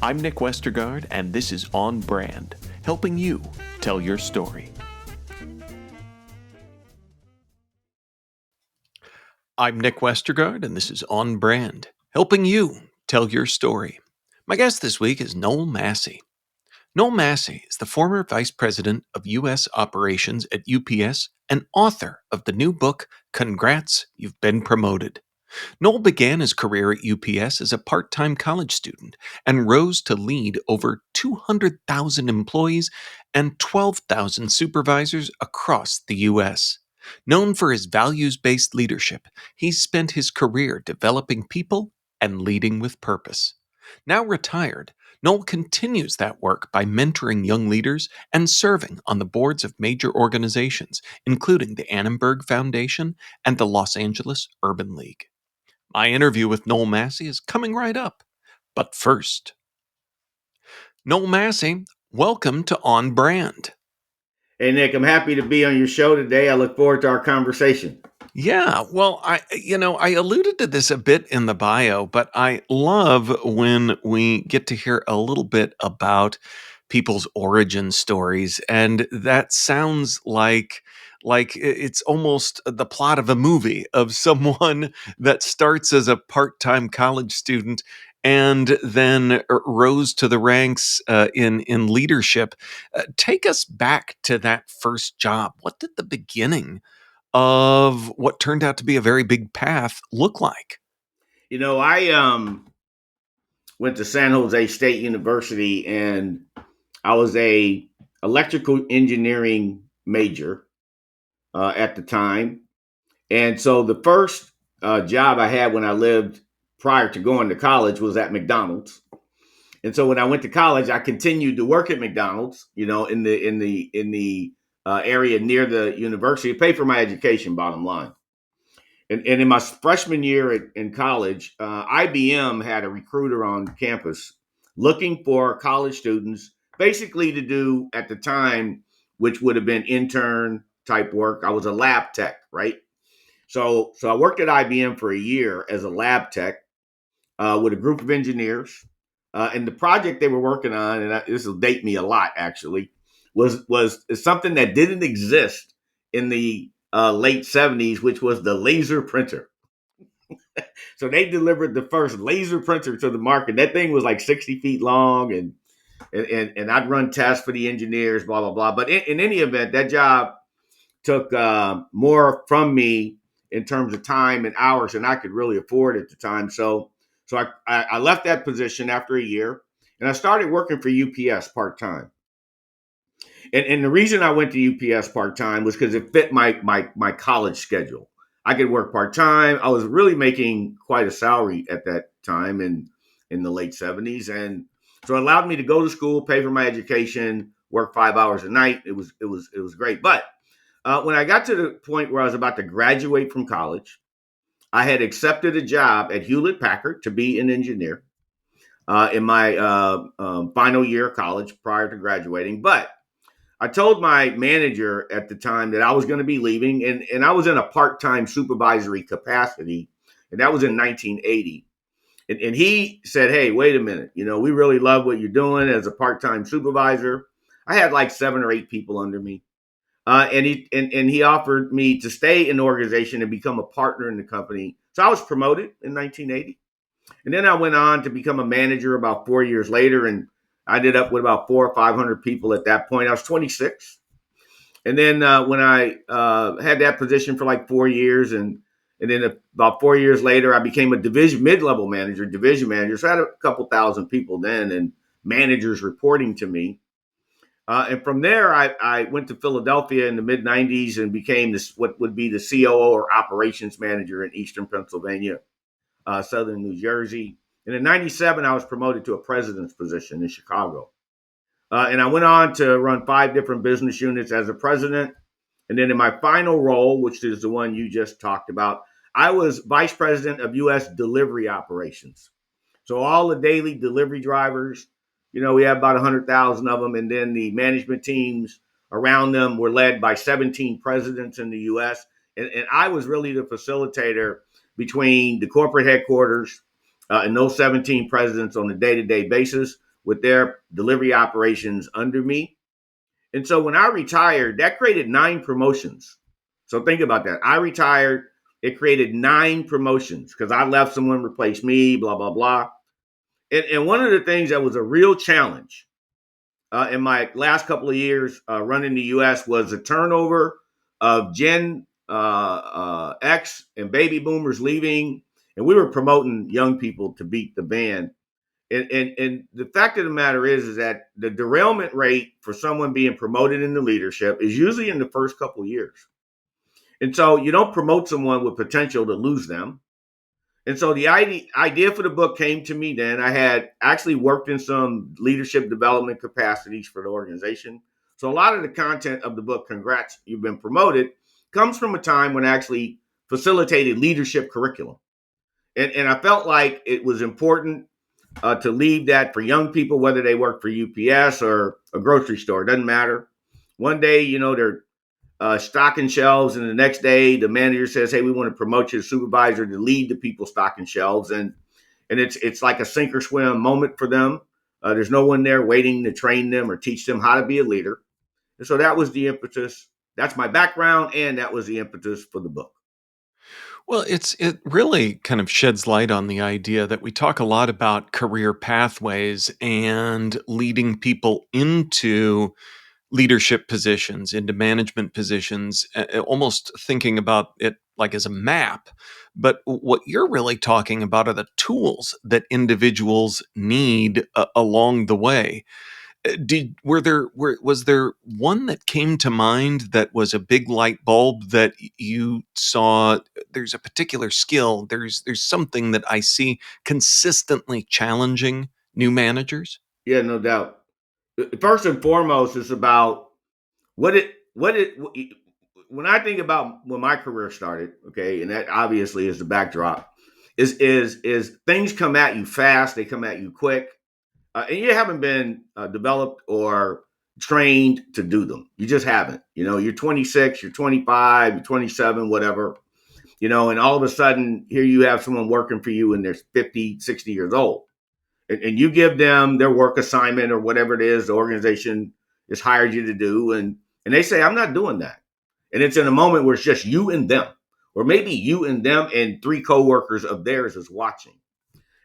I'm Nick Westergaard, and this is On Brand, helping you tell your story. I'm Nick Westergaard, and this is On Brand, helping you tell your story. My guest this week is Noel Massie. Noel Massie is the former Vice President of U.S. Operations at UPS and author of the new book, Congrats, You've Been Promoted. Noel began his career at UPS as a part-time college student and rose to lead over 200,000 employees and 12,000 supervisors across the U.S. Known for his values-based leadership, he's spent his career developing people and leading with purpose. Now retired, Noel continues that work by mentoring young leaders and serving on the boards of major organizations, including the Annenberg Foundation and the Los Angeles Urban League. My interview with Noel Massie is coming right up. But first, Noel Massie, welcome to On Brand. Hey, Nick, I'm happy to be on your show today. I look forward to our conversation. Yeah, well, I alluded to this a bit in the bio, but I love when we get to hear a little bit about people's origin stories, and that sounds like it's almost the plot of a movie of someone that starts as a part-time college student and then rose to the ranks in leadership. Take us back to that first job. What did the beginning of what turned out to be a very big path look like? I went to San Jose State University, and I was a electrical engineering major at the time. And so the first job I had when I lived prior to going to college was at McDonald's. And so when I went to college, I continued to work at McDonald's, in the area near the university, to pay for my education, bottom line. And in my freshman year in college, IBM had a recruiter on campus looking for college students, basically to do at the time, which would have been intern type work. I was a lab tech, right? So I worked at IBM for a year as a lab tech with a group of engineers. And the project they were working on, and this will date me a lot actually, was something that didn't exist in the late 70s, which was the laser printer. So they delivered the first laser printer to the market. That thing was like 60 feet long, and I'd run tests for the engineers, blah, blah, blah. But in any event, that job took more from me in terms of time and hours than I could really afford at the time. So I left that position after a year, and I started working for UPS part-time. And the reason I went to UPS part-time was because it fit my college schedule. I could work part-time. I was really making quite a salary at that time in the late 70s. And so it allowed me to go to school, pay for my education, work 5 hours a night. It was great. But when I got to the point where I was about to graduate from college, I had accepted a job at Hewlett Packard to be an engineer in my final year of college prior to graduating. But I told my manager at the time that I was going to be leaving, and I was in a part-time supervisory capacity, and that was in 1980. And he said, "Hey, wait a minute. We really love what you're doing as a part-time supervisor." I had like 7 or 8 people under me. And he offered me to stay in the organization and become a partner in the company. So I was promoted in 1980. And then I went on to become a manager about 4 years later, and I ended up with about 400 or 500 people at that point. I was 26. And then when I had that position for like 4 years, and then about 4 years later, I became a mid-level manager, division manager. So I had a couple thousand people then, and managers reporting to me. And from there, I went to Philadelphia in the mid-90s and became what would be the COO or operations manager in Eastern Pennsylvania, Southern New Jersey. And in 97, I was promoted to a president's position in Chicago. And I went on to run 5 different business units as a president. And then in my final role, which is the one you just talked about, I was vice president of U.S. delivery operations. So all the daily delivery drivers, we have about 100,000 of them. And then the management teams around them were led by 17 presidents in the U.S. And I was really the facilitator between the corporate headquarters and those 17 presidents on a day-to-day basis with their delivery operations under me. And so when I retired, that created 9 promotions. So think about that. I retired, it created 9 promotions because I left, someone replaced me, blah, blah, blah. And one of the things that was a real challenge in my last couple of years running the U.S. was the turnover of Gen X and baby boomers leaving. And we were promoting young people to beat the band. And the fact of the matter is that the derailment rate for someone being promoted into leadership is usually in the first couple of years. And so you don't promote someone with potential to lose them. And so the idea for the book came to me then. I had actually worked in some leadership development capacities for the organization. So a lot of the content of the book, Congrats, You've Been Promoted, comes from a time when I actually facilitated leadership curriculum. And I felt like it was important to leave that for young people, whether they work for UPS or a grocery store, it doesn't matter. One day, they're stocking shelves, and the next day the manager says, "Hey, we want to promote you to supervisor to lead the people stocking shelves," and it's like a sink or swim moment for them. There's no one there waiting to train them or teach them how to be a leader. And so that was the impetus. That's my background, and that was the impetus for the book. Well, it really kind of sheds light on the idea that we talk a lot about career pathways and leading people into leadership positions, into management positions, almost thinking about it like as a map. But what you're really talking about are the tools that individuals need along the way. Was there one that came to mind that was a big light bulb that you saw? There's a particular skill. There's something that I see consistently challenging new managers. Yeah, no doubt. First and foremost, it's about what it when I think about when my career started, okay, and that obviously is the backdrop, is things come at you fast, they come at you quick, and you haven't been developed or trained to do them. You just haven't. You're 26, you're 25, you're 27, whatever. And all of a sudden, here you have someone working for you and they're 50, 60 years old. And you give them their work assignment or whatever it is the organization has hired you to do. And they say, "I'm not doing that." And it's in a moment where it's just you and them, or maybe you and them and 3 coworkers of theirs is watching.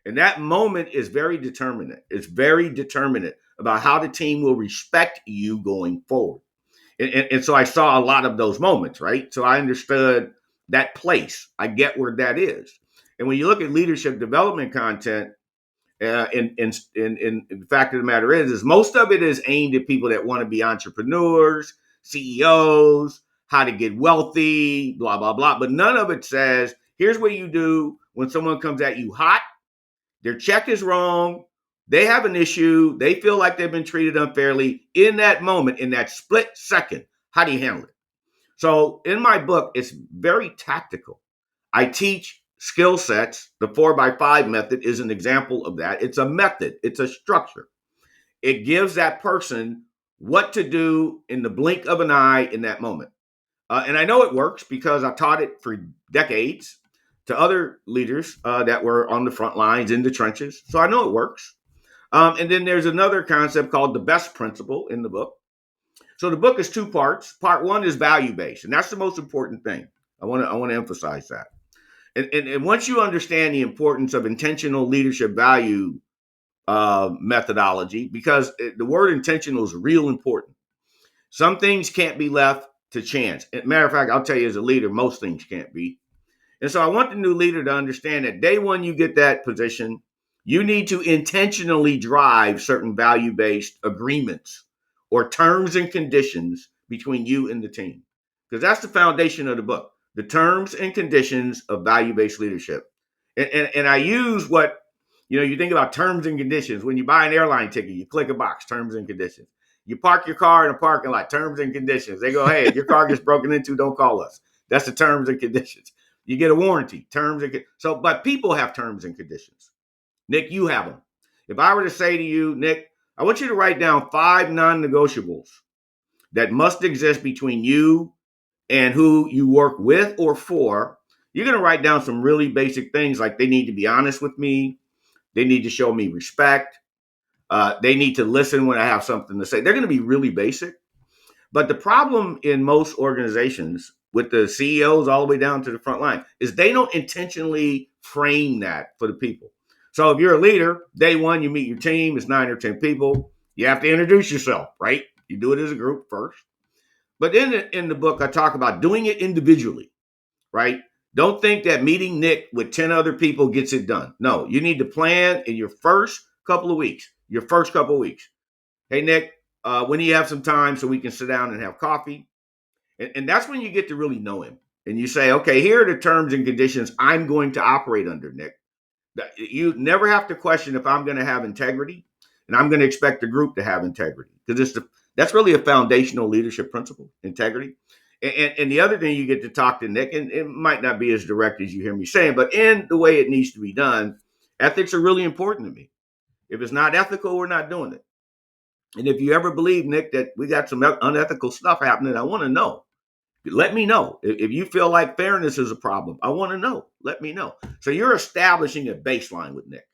And that moment is very determinate. It's very determinate about how the team will respect you going forward. And so I saw a lot of those moments, right? So I understood that place. I get where that is. And when you look at leadership development content, in the fact of the matter is most of it is aimed at people that want to be entrepreneurs, CEOs, how to get wealthy, blah, blah, blah. But none of it says, here's what you do when someone comes at you hot, their check is wrong, they have an issue, they feel like they've been treated unfairly. In that moment, in that split second, how do you handle it? So in my book, it's very tactical. I teach skill sets. The 4x5 method is an example of that. It's a method, it's a structure. It gives that person what to do in the blink of an eye in that moment. And I know it works because I taught it for decades to other leaders that were on the front lines in the trenches. So I know it works. And then there's another concept called the BEST principle in the book. So the book is 2 parts. Part 1 is value-based, and that's the most important thing. I want to emphasize that. And once you understand the importance of intentional leadership value methodology, because the word intentional is real important. Some things can't be left to chance. Matter of fact, I'll tell you as a leader, most things can't be. And so I want the new leader to understand that day one you get that position, you need to intentionally drive certain value-based agreements or terms and conditions between you and the team. Because that's the foundation of the book, the terms and conditions of value-based leadership. And I use what, you think about terms and conditions. When you buy an airline ticket, you click a box, terms and conditions. You park your car in a parking lot, terms and conditions. They go, "Hey, if your car gets broken into, don't call us." That's the terms and conditions. You get a warranty, terms and but people have terms and conditions. Nick, you have them. If I were to say to you, Nick, I want you to write down 5 non-negotiables that must exist between you and who you work with or for, you're going to write down some really basic things like they need to be honest with me, they need to show me respect, They need to listen when I have something to say. They're going to be really basic. But the problem in most organizations with the CEOs all the way down to the front line is they don't intentionally frame that for the people. So if you're a leader, day one, you meet your team, it's 9 or 10 people. You have to introduce yourself, right? You do it as a group first. But then in the book, I talk about doing it individually, right? Don't think that meeting Nick with 10 other people gets it done. No, you need to plan in your first couple of weeks. Hey, Nick, when do you have some time so we can sit down and have coffee? And that's when you get to really know him. And you say, okay, here are the terms and conditions I'm going to operate under, Nick. You never have to question if I'm going to have integrity, and I'm going to expect the group to have integrity, because that's really a foundational leadership principle, integrity. And the other thing, you get to talk to Nick, and it might not be as direct as you hear me saying, but in the way it needs to be done, ethics are really important to me. If it's not ethical, we're not doing it. And if you ever believe, Nick, that we got some unethical stuff happening, I want to know. Let me know. If you feel like fairness is a problem, I want to know. Let me know. So you're establishing a baseline with Nick,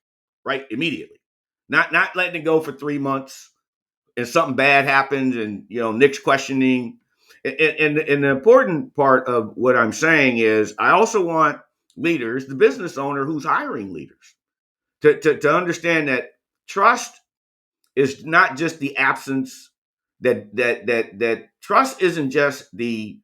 right? Immediately. Not letting it go for 3 months and something bad happens and Nick's questioning. And the important part of what I'm saying is I also want leaders, the business owner who's hiring leaders, to understand that trust is not just the absence, that trust isn't just the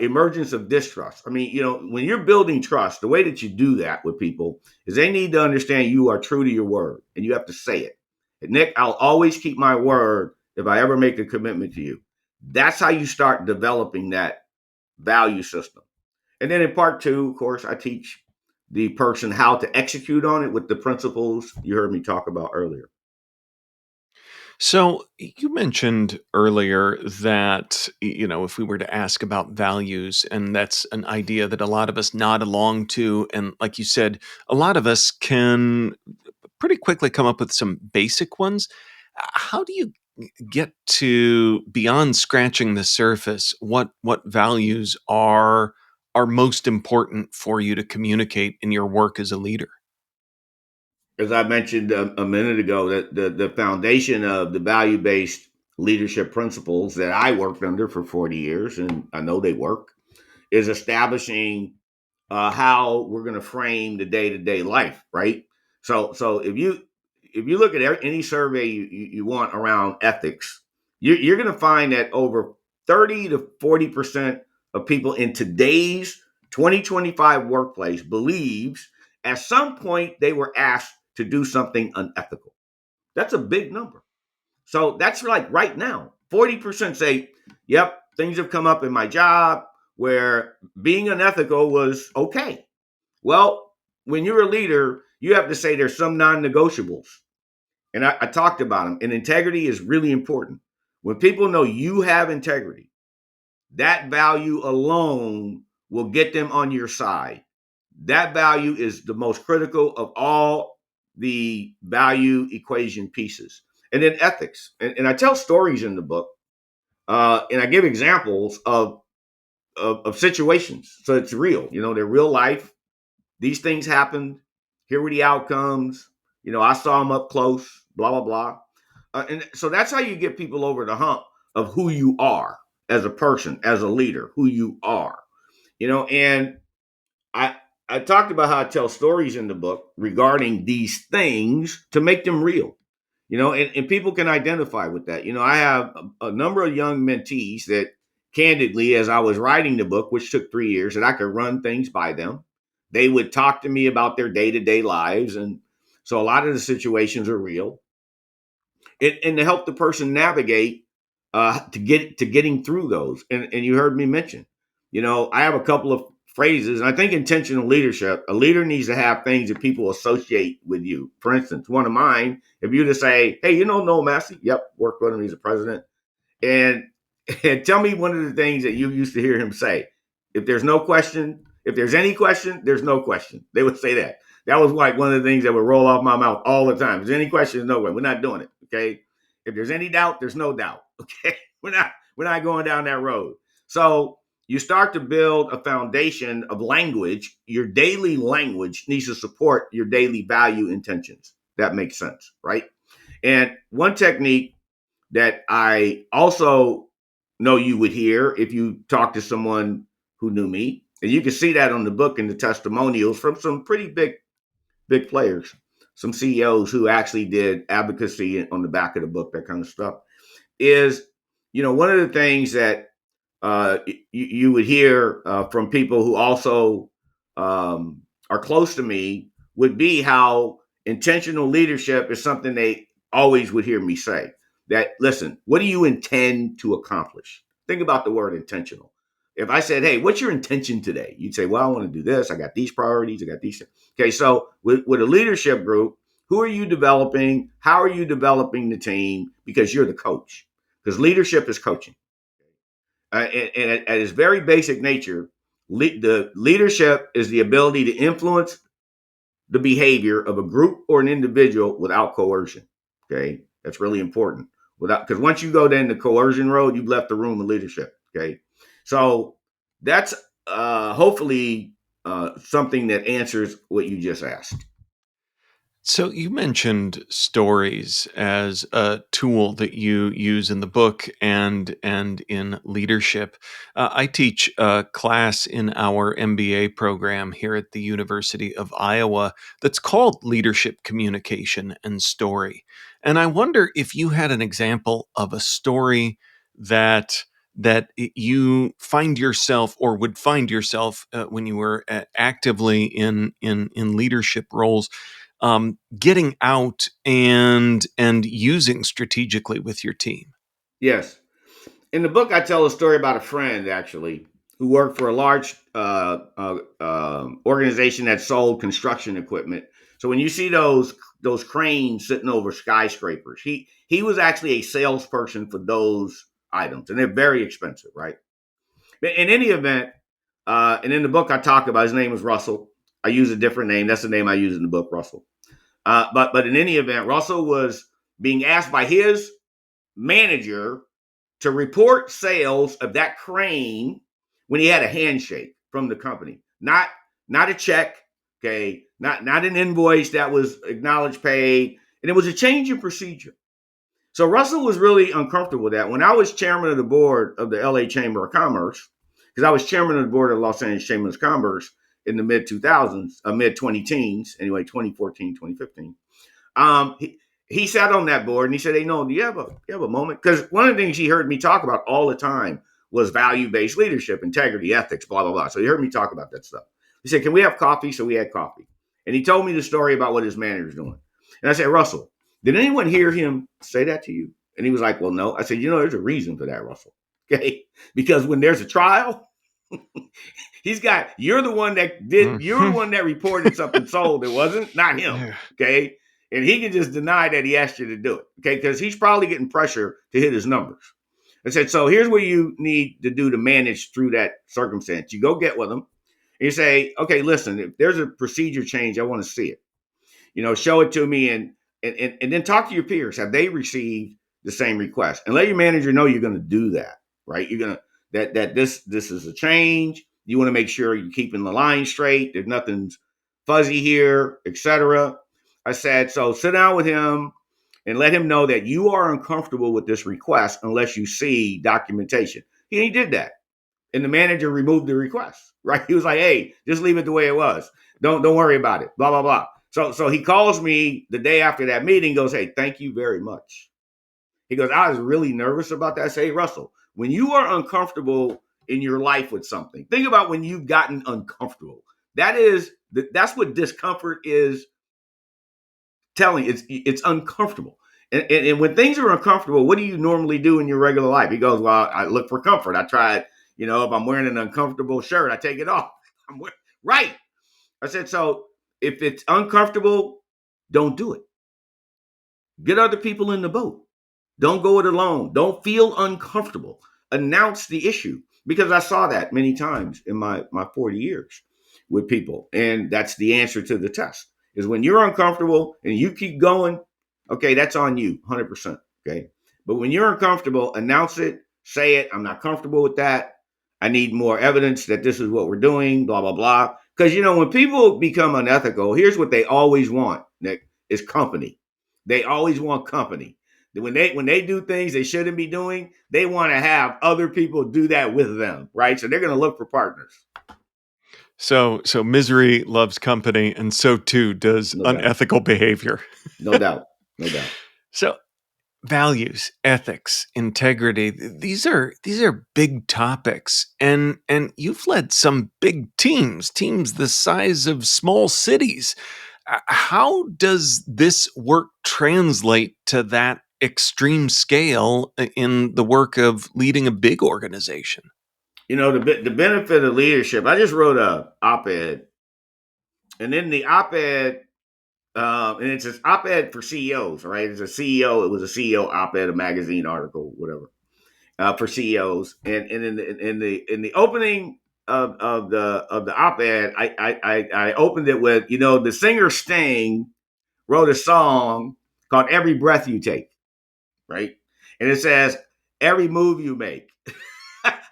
emergence of distrust. I mean, when you're building trust, the way that you do that with people is they need to understand you are true to your word, and you have to say it. And Nick, I'll always keep my word if I ever make a commitment to you. That's how you start developing that value system. And then in part two, of course, I teach the person how to execute on it with the principles you heard me talk about earlier. So you mentioned earlier that, if we were to ask about values, and that's an idea that a lot of us nod along to. And like you said, a lot of us can pretty quickly come up with some basic ones. How do you get to beyond scratching the surface? What values are most important for you to communicate in your work as a leader? As I mentioned a minute ago, that the foundation of the value based leadership principles that I worked under for 40 years, and I know they work, is establishing how we're going to frame the day to day life, right? So if you look at any survey you want around ethics, you're going to find that over 30 to 40% of people in today's 2025 workplace believes at some point they were asked to do something unethical. That's a big number. So that's like right now, 40% say, yep, things have come up in my job where being unethical was okay. Well, when you're a leader, you have to say there's some non negotiables. And I talked about them. And integrity is really important. When people know you have integrity, that value alone will get them on your side. That value is the most critical of all the value equation pieces. And then ethics. And I tell stories in the book, and I give examples of situations. So it's real. They're real life. These things happened. Here were the outcomes. I saw them up close, blah, blah, blah. And so that's how you get people over the hump of who you are as a person, as a leader, who you are. And I I talked about how I tell stories in the book regarding these things to make them real. And people can identify with that. I have a number of young mentees that candidly, as I was writing the book, which took 3 years, that I could run things by them. They would talk to me about their day-to-day lives. And so a lot of the situations are real. And to help the person navigate to getting through those. And you heard me mention, I have a couple of phrases, and I think intentional leadership, a leader needs to have things that people associate with you. For instance, one of mine, if you to say, hey, Noel Massie? Yep, worked with him, he's a president. And, and tell me one of the things that you used to hear him say. If there's no question, if there's any question, there's no question. They would say that. That was like one of the things that would roll off my mouth all the time. If there's any question, no way. We're not doing it. Okay. If there's any doubt, there's no doubt. Okay. We're not going down that road. So you start to build a foundation of language. Your daily language needs to support your daily value intentions. That makes sense, right? And one technique that I also know you would hear if you talk to someone who knew me, and you can see that on the book and the testimonials from some pretty big players, some CEOs who actually did advocacy on the back of the book, that kind of stuff, is, one of the things that you would hear from people who also are close to me would be how intentional leadership is something they always would hear me say. That, listen, what do you intend to accomplish? Think about the word intentional. If I said, hey, what's your intention today? You'd say, well, I want to do this. I got these priorities. I got these. Okay, so with a leadership group, who are you developing? How are you developing the team? Because you're the coach. Because leadership is coaching. And at its very basic nature, the leadership is the ability to influence the behavior of a group or an individual without coercion. Okay, that's really important. Because once you go down the coercion road, you've left the room of leadership. Okay, so that's hopefully something that answers what you just asked. So you mentioned stories as a tool that you use in the book and in leadership. I teach a class in our MBA program here at the University of Iowa that's called Leadership Communication and Story. And I wonder if you had an example of a story that you find yourself or would find yourself when you were actively in leadership roles, getting out and using strategically with your team. Yes. In the book, I tell a story about a friend actually who worked for a large organization that sold construction equipment. So when you see those cranes sitting over skyscrapers, he was actually a salesperson for those items, and they're very expensive, right? But in any event, and in the book I talk about, his name is Russell. I use a different name. That's the name I use in the book, Russell. But in any event, Russell was being asked by his manager to report sales of that crane when he had a handshake from the company, not a check, okay, not an invoice that was acknowledged paid, and it was a change in procedure. So Russell was really uncomfortable with that. When I was chairman of the board of the LA Chamber of Commerce, because I was chairman of the board of the Los Angeles Chamber of Commerce in the mid 2000s, mid 20 teens, anyway, 2014, 2015. He sat on that board and he said, "Hey, no, do you have a moment?" Because one of the things he heard me talk about all the time was value-based leadership, integrity, ethics, blah, blah, blah. So he heard me talk about that stuff. He said, "Can we have coffee?" So we had coffee. And he told me the story about what his manager's doing. And I said, "Russell, did anyone hear him say that to you?" And he was like, "Well, no." I said, "There's a reason for that, Russell. Okay. Because when there's a trial, you're the one that reported something sold. It wasn't, not him. Okay. And he can just deny that he asked you to do it. Okay. Because he's probably getting pressure to hit his numbers." I said, "So here's what you need to do to manage through that circumstance. You go get with him and you say, okay, listen, if there's a procedure change, I want to see it. Show it to me and then talk to your peers. Have they received the same request? And let your manager know you're going to do that, right? You're going to, that this is a change. You want to make sure you're keeping the line straight. There's nothing's fuzzy here, etc." I said, so sit down with him and let him know that you are uncomfortable with this request unless you see documentation. He did that. And the manager removed the request, right? He was like, "Hey, just leave it the way it was. Don't worry about it, blah, blah, blah." So he calls me the day after that meeting, goes, "Hey, thank you very much." He goes, "I was really nervous about that." I say, "Hey, Russell, when you are uncomfortable in your life with something, think about when you've gotten uncomfortable. That's what discomfort is telling. It's uncomfortable. And when things are uncomfortable, what do you normally do in your regular life?" He goes, "Well, I look for comfort. I try, if I'm wearing an uncomfortable shirt, I take it off." Right. I said, so if it's uncomfortable, don't do it. Get other people in the boat. Don't go it alone. Don't feel uncomfortable. Announce the issue, because I saw that many times in my 40 years with people. And that's the answer to the test, is when you're uncomfortable and you keep going, okay, that's on you 100%. Okay. But when you're uncomfortable, announce it, say it. "I'm not comfortable with that. I need more evidence that this is what we're doing, blah, blah, blah." Because, when people become unethical, here's what they always want, Nick, is company. They always want company. When they do things they shouldn't be doing, they want to have other people do that with them, right? So they're going to look for partners. So misery loves company, and so too does No doubt. unethical behavior. No doubt. No doubt. So values, ethics, integrity, these are big topics. And you've led some big teams the size of small cities. How does this work translate to that extreme scale in the work of leading a big organization? The benefit of leadership. I just wrote a op-ed, and in the op-ed, and it's an op-ed for CEOs, right? It's a CEO. It was a CEO op-ed, a magazine article, whatever, for CEOs. And in the opening of the op-ed, I opened it with, the singer Sting wrote a song called "Every Breath You Take," right? And it says, "Every move you make,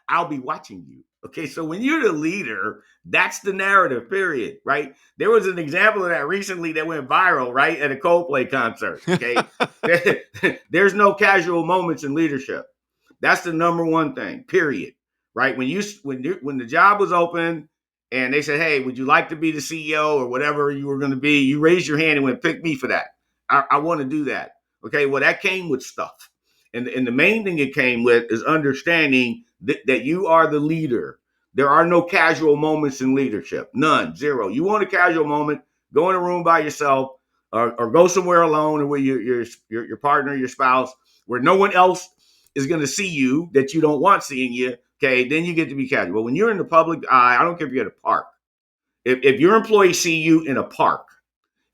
I'll be watching you." Okay, so when you're the leader, that's the narrative, period, right? There was an example of that recently that went viral, right, at a Coldplay concert. Okay, there's no casual moments in leadership. That's the number one thing, period. Right? When the job was open and they said, "Hey, would you like to be the CEO or whatever you were going to be?" You raised your hand and went, "Pick me for that. I want to do that." Okay, well, that came with stuff, and the main thing it came with is understanding that you are the leader. There are no casual moments in leadership. None. Zero. You want a casual moment, go in a room by yourself, or go somewhere alone, or with your partner, your spouse, where no one else is going to see you that you don't want seeing you. Okay, then you get to be casual. But when you're in the public eye, I don't care if you're at a park. If your employees see you in a park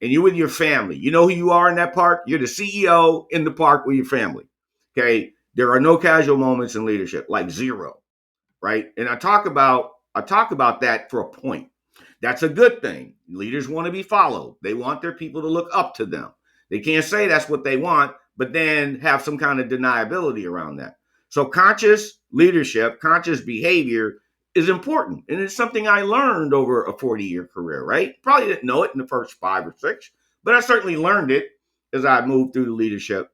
and you're with your family, you know who you are in that park? You're the CEO in the park with your family. Okay, there are no casual moments in leadership, like zero, right? And I talk about that for a point. That's a good thing. Leaders want to be followed. They want their people to look up to them. They can't say that's what they want, but then have some kind of deniability around that. So conscious leadership, conscious behavior is important. And it's something I learned over a 40-year career, right? Probably didn't know it in the first 5 or 6, but I certainly learned it as I moved through the leadership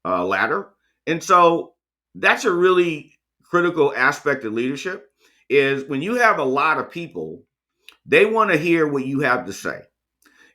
ladder. And so that's a really critical aspect of leadership, is when you have a lot of people, they want to hear what you have to say.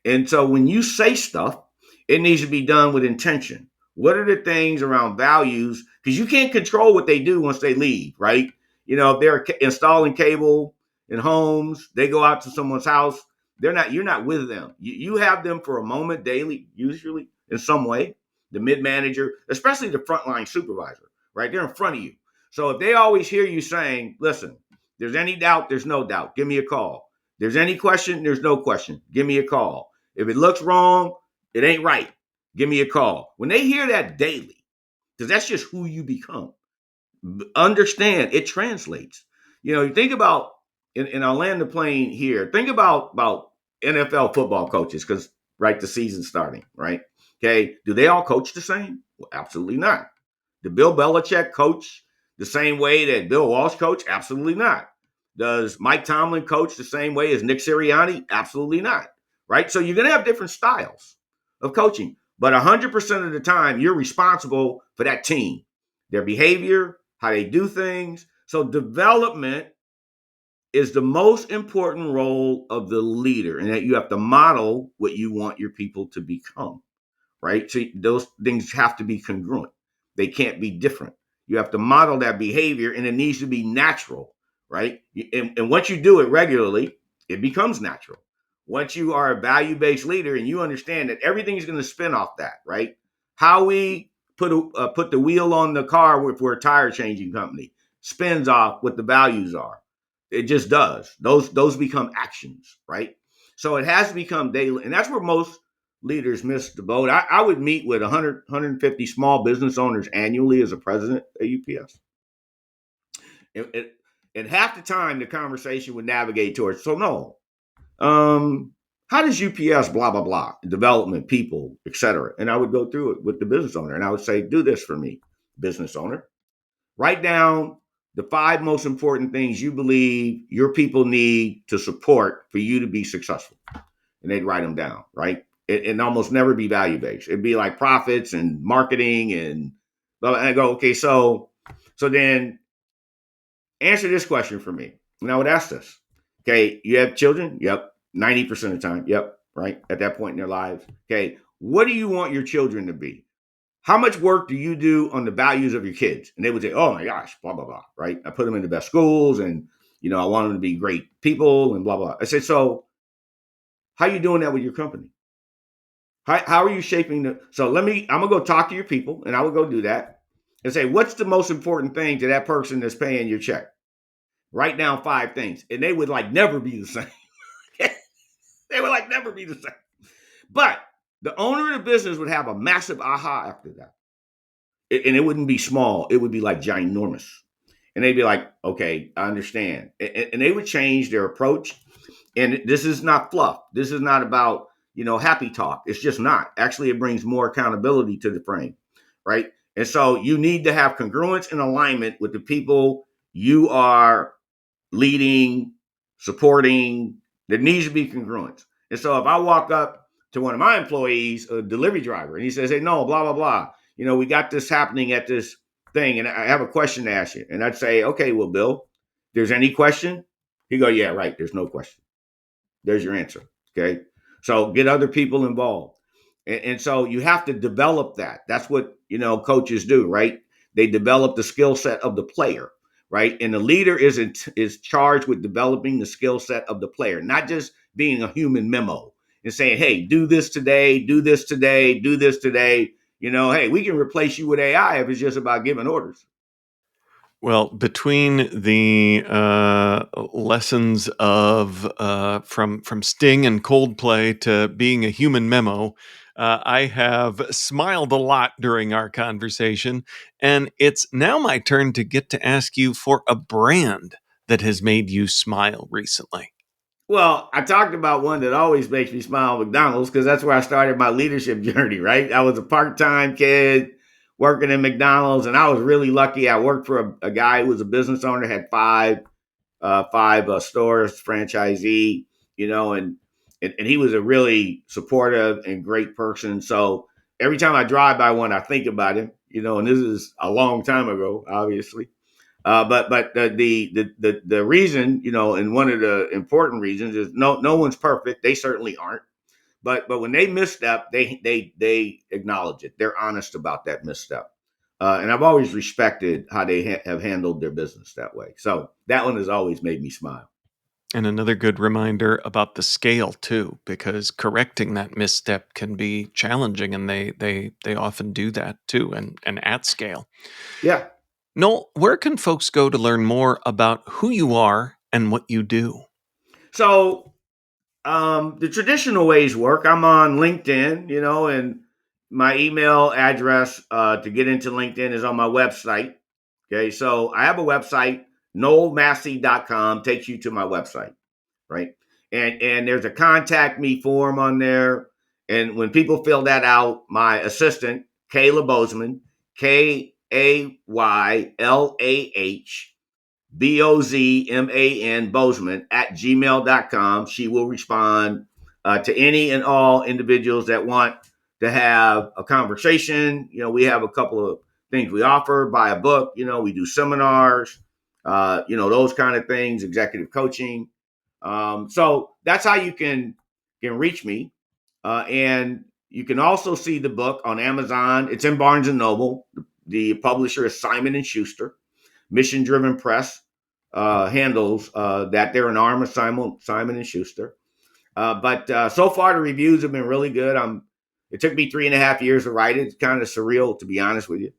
And so when you say stuff, it needs to be done with intention. What are the things around values? Because you can't control what they do once they leave, right? If they're installing cable in homes, they go out to someone's house, you're not with them. You have them for a moment daily, usually in some way, the mid-manager, especially the frontline supervisor, right? They're in front of you. So if they always hear you saying, "Listen, there's any doubt, there's no doubt, give me a call. There's any question, there's no question, give me a call. If it looks wrong, it ain't right, give me a call." When they hear that daily, because that's just who you become, understand it translates. You think about, and I'll land the plane here. Think about NFL football coaches, because right, the season's starting, right? Okay, do they all coach the same? Well, absolutely not. Did Bill Belichick coach the same way that Bill Walsh coached? Absolutely not. Does Mike Tomlin coach the same way as Nick Sirianni? Absolutely not. Right? So you're going to have different styles of coaching, but 100% of the time, you're responsible for that team, their behavior, how they do things. So development is the most important role of the leader, and that you have to model what you want your people to become, right? So those things have to be congruent. They can't be different. You have to model that behavior, and it needs to be natural, right? And once you do it regularly, it becomes natural. Once you are a value-based leader and you understand that everything's going to spin off that, right? How we put the wheel on the car if we're a tire changing company spins off what the values are. It just does. Those become actions, right? So it has to become daily, and that's where most leaders miss the boat. I would meet with 150 small business owners annually as a president at UPS. And half the time, the conversation would navigate towards, "So, no, how does UPS blah, blah, blah, development, people, etc." And I would go through it with the business owner, and I would say, "Do this for me, business owner. Write down the 5 most important things you believe your people need to support for you to be successful." And they'd write them down, right? and almost never be value based. It'd be like profits and marketing and I go, okay, so then answer this question for me. And I would ask this. Okay, you have children? Yep. 90% of the time. Yep. Right. At that point in their lives. Okay. What do you want your children to be? How much work do you do on the values of your kids? And they would say, oh my gosh, blah, blah, blah. Right. I put them in the best schools and, I want them to be great people and blah, blah. I said, so how are you doing that with your company? How are you shaping so I'm going to go talk to your people and I would go do that and say, what's the most important thing to that person that's paying your check? Write down 5 things. And they would like never be the same. They would like never be the same. But the owner of the business would have a massive aha after that. And it wouldn't be small. It would be like ginormous. And they'd be like, okay, I understand. And they would change their approach. And this is not fluff. This is not about, happy talk. It's just not. Actually, it brings more accountability to the frame, right? And so you need to have congruence and alignment with the people you are leading, supporting. There needs to be congruence. And so if I walk up to one of my employees, a delivery driver, and he says, hey, no, blah, blah, blah. We got this happening at this thing, and I have a question to ask you. And I'd say, okay, well, Bill, there's any question? He'd go, yeah, right. There's no question. There's your answer. Okay. So get other people involved. And so you have to develop that. That's what, coaches do, right? They develop the skill set of the player, right? And the leader is charged with developing the skill set of the player, not just being a human memo and saying, hey, do this today, do this today, do this today. Hey, we can replace you with AI if it's just about giving orders. Well, between the lessons of from Sting and Coldplay to being a human memo, I have smiled a lot during our conversation, and it's now my turn to get to ask you for a brand that has made you smile recently. Well, I talked about one that always makes me smile, McDonald's, because that's where I started my leadership journey, right? I was a part-time kid working in McDonald's, and I was really lucky. I worked for a guy who was a business owner, had five stores, franchisee, and he was a really supportive and great person. So every time I drive by one, I think about him, and this is a long time ago, obviously. But the reason, and one of the important reasons is no one's perfect. They certainly aren't. But when they misstep, they acknowledge it. They're honest about that misstep. And I've always respected how they have handled their business that way. So that one has always made me smile. And another good reminder about the scale too, because correcting that misstep can be challenging, and they often do that too, and at scale. Yeah. Noel, where can folks go to learn more about who you are and what you do? So the traditional ways work. I'm on LinkedIn, and my email address to get into LinkedIn is on my website. Okay, so I have a website, noelmassie.com, takes you to my website, right? And there's a contact me form on there. And when people fill that out, my assistant, Kayla Bozeman, KaylaBozman, Bozeman at gmail.com. She will respond to any and all individuals that want to have a conversation. We have a couple of things we offer, buy a book, we do seminars, those kind of things, executive coaching. So that's how you can reach me. And you can also see the book on Amazon. It's in Barnes and Noble. The publisher is Simon & Schuster. Mission Driven Press handles that. They're an arm of Simon & Schuster. But so far, the reviews have been really good. It took me 3.5 years to write it. It's kind of surreal, to be honest with you,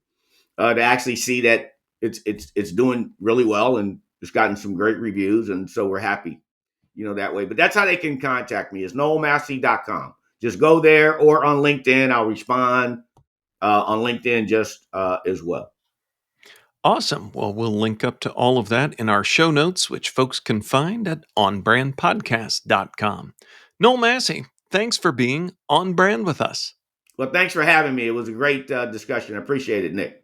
to actually see that it's doing really well, and it's gotten some great reviews. And so we're happy, that way. But that's how they can contact me, is noelmassie.com. Just go there, or on LinkedIn. I'll respond on LinkedIn just as well. Awesome. Well, we'll link up to all of that in our show notes, which folks can find at onbrandpodcast.com. Noel Massie, thanks for being on brand with us. Well, thanks for having me. It was a great discussion. I appreciate it, Nick.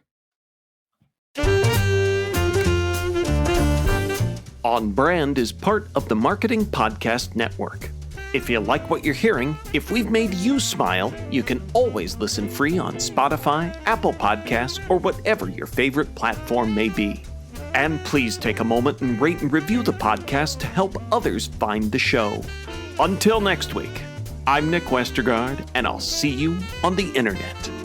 On Brand is part of the Marketing Podcast Network. If you like what you're hearing, if we've made you smile, you can always listen free on Spotify, Apple Podcasts, or whatever your favorite platform may be. And please take a moment and rate and review the podcast to help others find the show. Until next week, I'm Nick Westergaard, and I'll see you on the internet.